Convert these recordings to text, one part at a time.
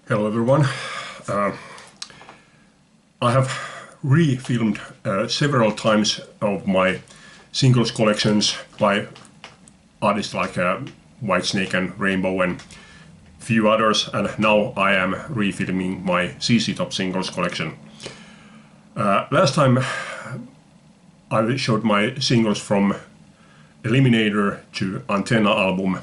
Hello everyone. I have re-filmed several times of my singles collections by artists like Whitesnake and Rainbow and few others, and now I am re-filming my CC Top singles collection. Last time I showed my singles from Eliminator to Antenna album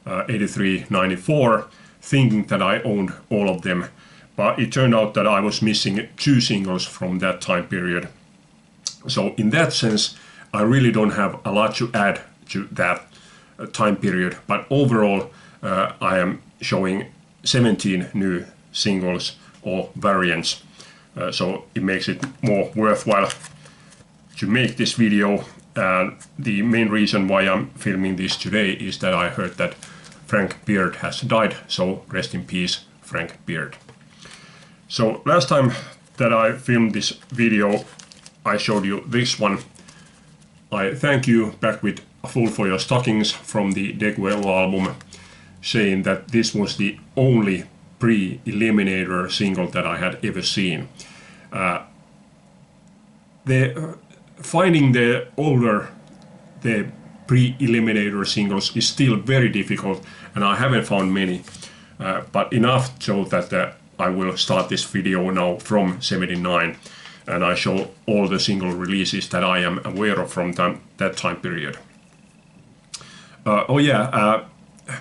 83-94, thinking that I owned all of them, but it turned out that I was missing two singles from that time period. So in that sense, I really don't have a lot to add to that time period, but overall I am showing 17 new singles or variants, so it makes it more worthwhile to make this video. And the main reason why I'm filming this today is that I heard that Frank Beard has died, so rest in peace, Frank Beard. So last time that I filmed this video, I showed you this one. I thank you back with Full for Your Stockings from the Deguello album, saying that this was the only pre-Eliminator single that I had ever seen. Finding the pre-Eliminator singles is still very difficult, and I haven't found many, but enough so that I will start this video now from 79, and I show all the single releases that I am aware of from that time period.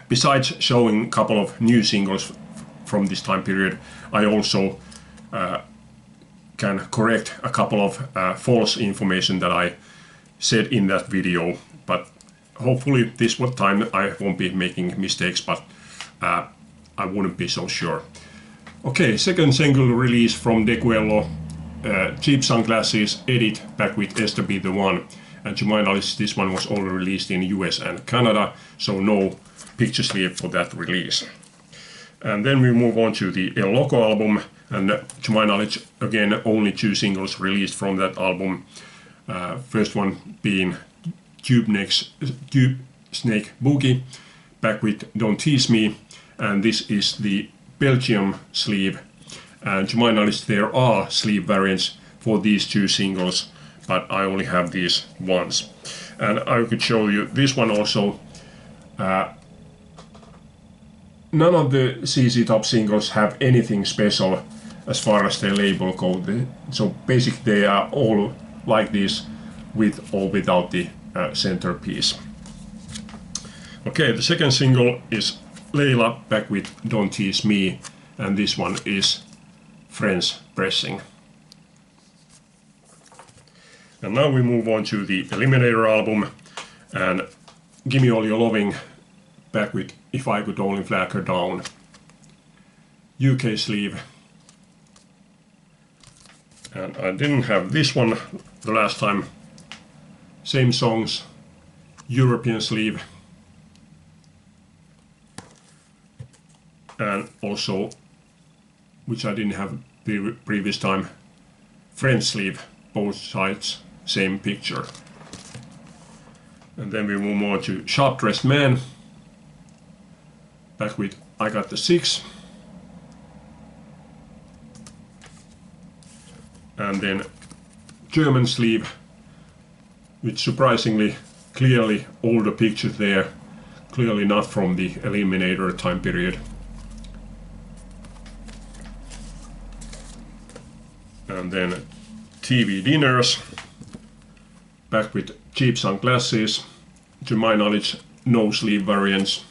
Besides showing a couple of new singles from this time period, I also can correct a couple of false information that I said in that video, but hopefully this time I won't be making mistakes, but I wouldn't be so sure. Okay, second single release from Deguello, Cheap Sunglasses Edit, back with Esther Be The One, and to my knowledge this one was only released in US and Canada, so no picture sleeve for that release. And then we move on to the El Loco album, and to my knowledge again only two singles released from that album. First one being Tube Snake Boogie, back with Don't Tease Me, and this is the Belgium sleeve, and to my knowledge there are sleeve variants for these two singles, but I only have these once. And I could show you this one also. None of the CC Top singles have anything special as far as their label goes, so basically they are all like this, with or without the centerpiece. Okay, the second single is Layla, back with Don't Tease Me, and this one is French pressing. And now we move on to the Eliminator album, and Gimme All Your Loving, back with If I Could Only Flag Her Down, UK sleeve. And I didn't have this one the last time. Same songs, European sleeve. And also, which I didn't have the previous time, French sleeve, both sides, same picture. And then we move on to Sharp Dressed Man, back with I Got the Six. And then German sleeve, with surprisingly clearly older pictures there, clearly not from the Eliminator time period. And then TV Dinners, back with Cheap Sunglasses, to my knowledge no sleeve variants.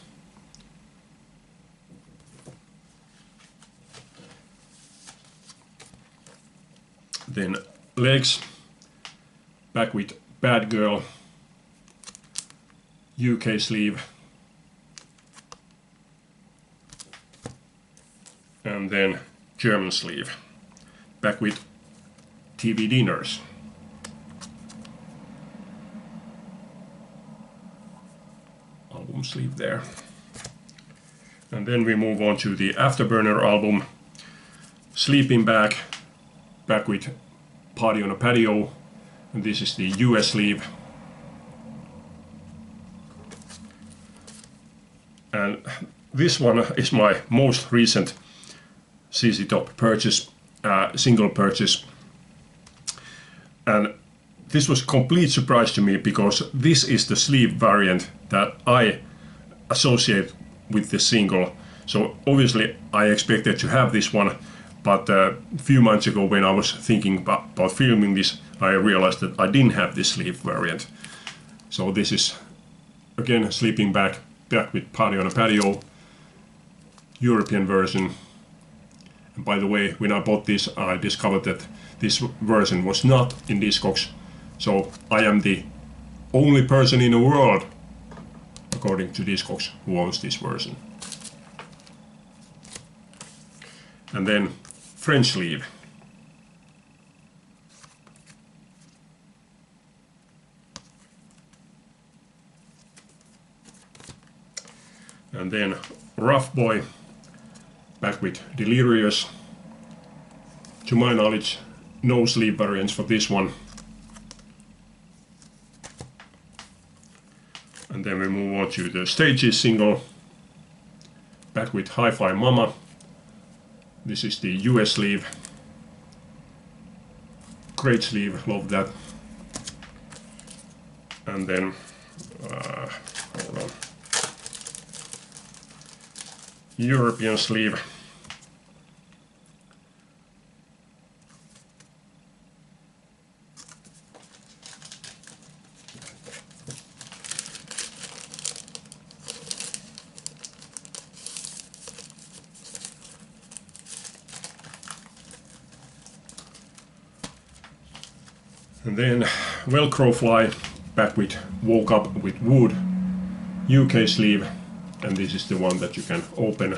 Then Legs, back with Bad Girl, UK sleeve. And then German sleeve, back with TV Dinners. Album sleeve there. And then we move on to the Afterburner album, Sleeping Bag, back with Party on a Patio, and this is the US sleeve. And this one is my most recent CC Top purchase, single purchase. And this was a complete surprise to me because this is the sleeve variant that I associate with the single. So obviously I expected to have this one, but a few months ago when I was thinking about filming this, I realized that I didn't have this sleeve variant. So this is again sleeping bag with party on a patio, European version. And by the way, when I bought this, I discovered that this version was not in Discogs. So I am the only person in the world, according to Discogs, who owns this version. And then French sleeve. And then Rough Boy, back with Delirious. To my knowledge, no sleeve variants for this one. And then we move on to the Stages single, back with Hi-Fi Mama. This is the US sleeve. Great sleeve, love that. And then, hold on. European sleeve. And then Velcro Fly, back with Woke Up with Wood, UK sleeve, and this is the one that you can open.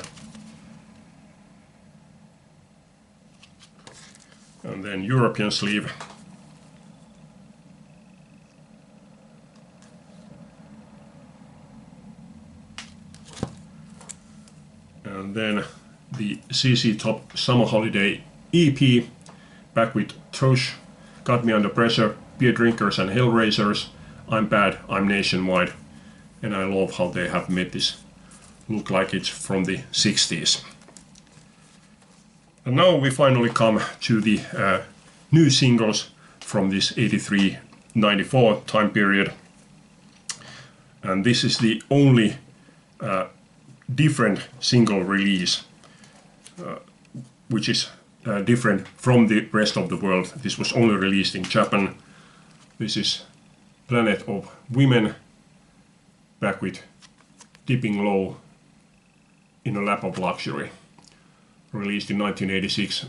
And then European sleeve. And then the CC Top Summer Holiday EP, back with Tosh, Got Me Under Pressure, Beer Drinkers and Hellraisers, I'm Bad, I'm Nationwide. And I love how they have made this look like it's from the 60s. And now we finally come to the new singles from this 83-94 time period. And this is the only different single release, which is different from the rest of the world. This was only released in Japan. This is Planet of Women, back with Dipping Low in a Lap of Luxury, released in 1986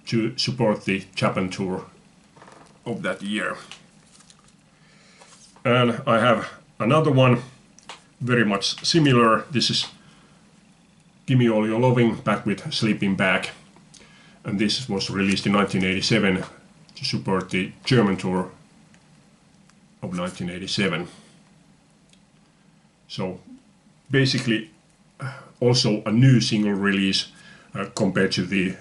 to support the Japan tour of that year. And I have another one very much similar. This is Gimme All Your Loving, back with Sleeping Bag, and this was released in 1987 to support the German tour of 1987. So basically also a new single release compared to the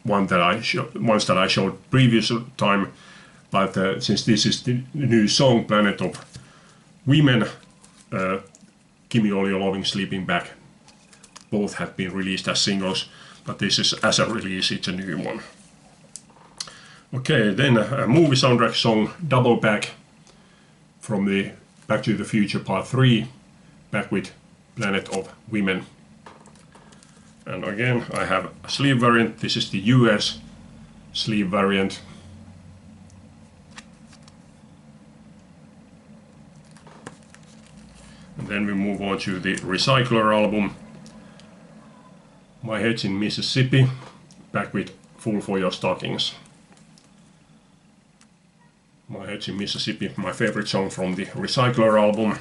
ones that I showed previous time, but since this is the new song Planet of Women, Gimme All Your Loving, Sleeping Bag, both have been released as singles, but this is as a release, it's a new one. Okay, then a movie soundtrack song, Double Back, from the Back to the Future Part 3, back with Planet of Women. And again, I have a sleeve variant. This is the US sleeve variant. And then we move on to the Recycler album. My Head's in Mississippi, back with Fool for Your Stockings. My Head's in Mississippi, my favorite song from the Recycler album.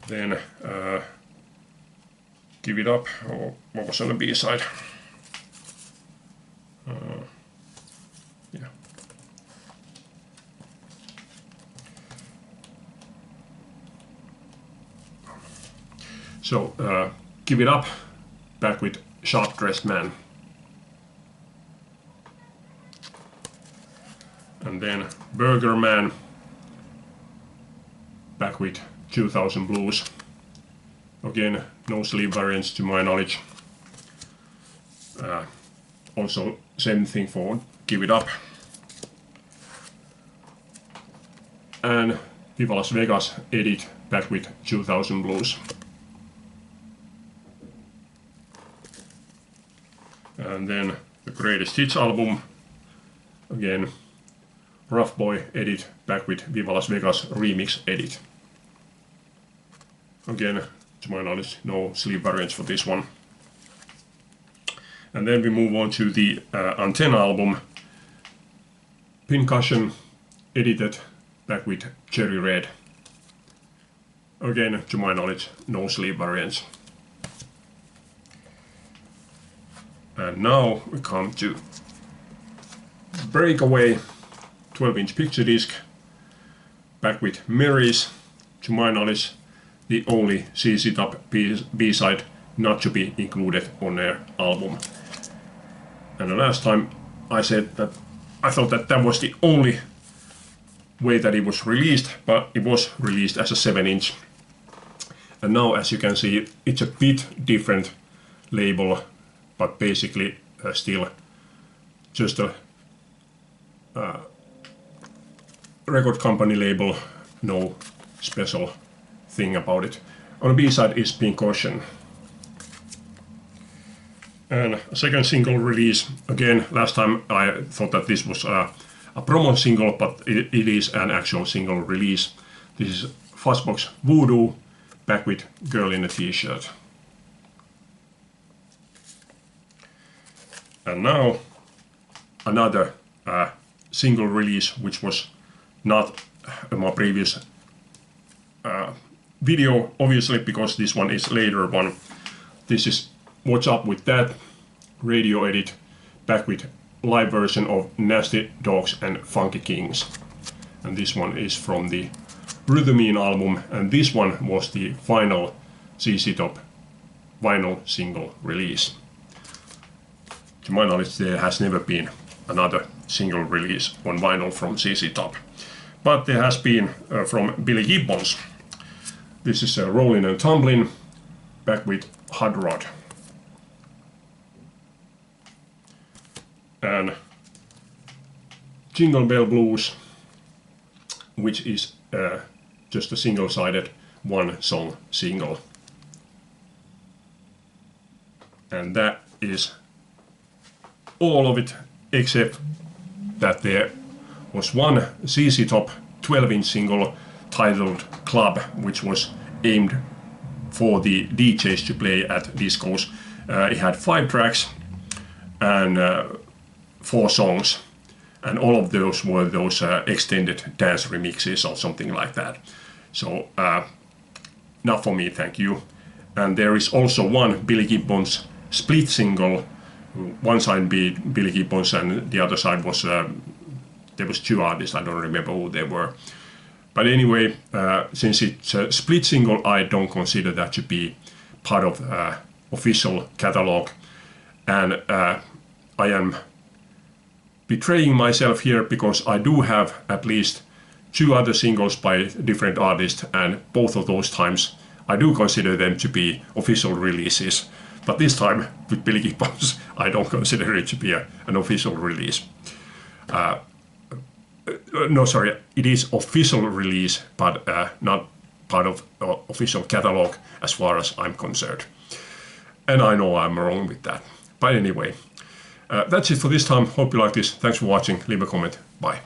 Then Give It Up, or what was on the B-side? Yeah. So, Give It Up, back with Sharp Dressed Man. And then Burger Man, back with 2000 Blues. Again, no sleeve variants to my knowledge. Also, same thing for Give It Up. And Viva Las Vegas edit back with 2000 Blues. And then the Greatest Hits album, again, Rough Boy edit back with Viva Las Vegas remix edit. Again, to my knowledge, no sleeve variants for this one. And then we move on to the Antenna album, Pincushion edited back with Cherry Red. Again, to my knowledge, no sleeve variants. And now we come to Breakaway 12-inch picture disc, back with Marys, to my knowledge, the only ZZ Top B-side not to be included on their album. And the last time I said that I thought that that was the only way that it was released, but it was released as a 7-inch. And now, as you can see, it's a bit different label, but basically still just a record company label, no special thing about it. On the B-side is Pincushion. And a second single release, again, last time I thought that this was a promo single, but it is an actual single release. This is Fuzzbox Voodoo, back with Girl in a T-shirt. And now another single release, which was not my previous video, obviously, because this one is later one. This is What's Up With That radio edit, back with live version of Nasty Dogs and Funky Kings. And this one is from the Rhythmine album, and this one was the final ZZ Top vinyl single release. To my knowledge, there has never been another single release on vinyl from ZZ Top. But there has been from Billy Gibbons. This is Rollin' and Tumblin', back with Hot Rod. And Jingle Bell Blues, which is just a single-sided one-song single. And that is all of it, except that there was one ZZ Top 12-inch single titled Club, which was aimed for the DJs to play at discos. It had 5 tracks and 4 songs, and all of those were those extended dance remixes or something like that. So not for me, thank you. And there is also one Billy Gibbons split single. One side be Billy Gibbons and the other side was there was 2 artists, I don't remember who they were. But anyway, since it's a split single, I don't consider that to be part of official catalog, and I am betraying myself here because I do have at least 2 other singles by different artists, and both of those times I do consider them to be official releases. But this time with Billy Gibbons, I don't consider it to be an official release. No, sorry, it is official release, but not part of official catalog as far as I'm concerned. And I know I'm wrong with that. But anyway, that's it for this time. Hope you like this. Thanks for watching. Leave a comment. Bye.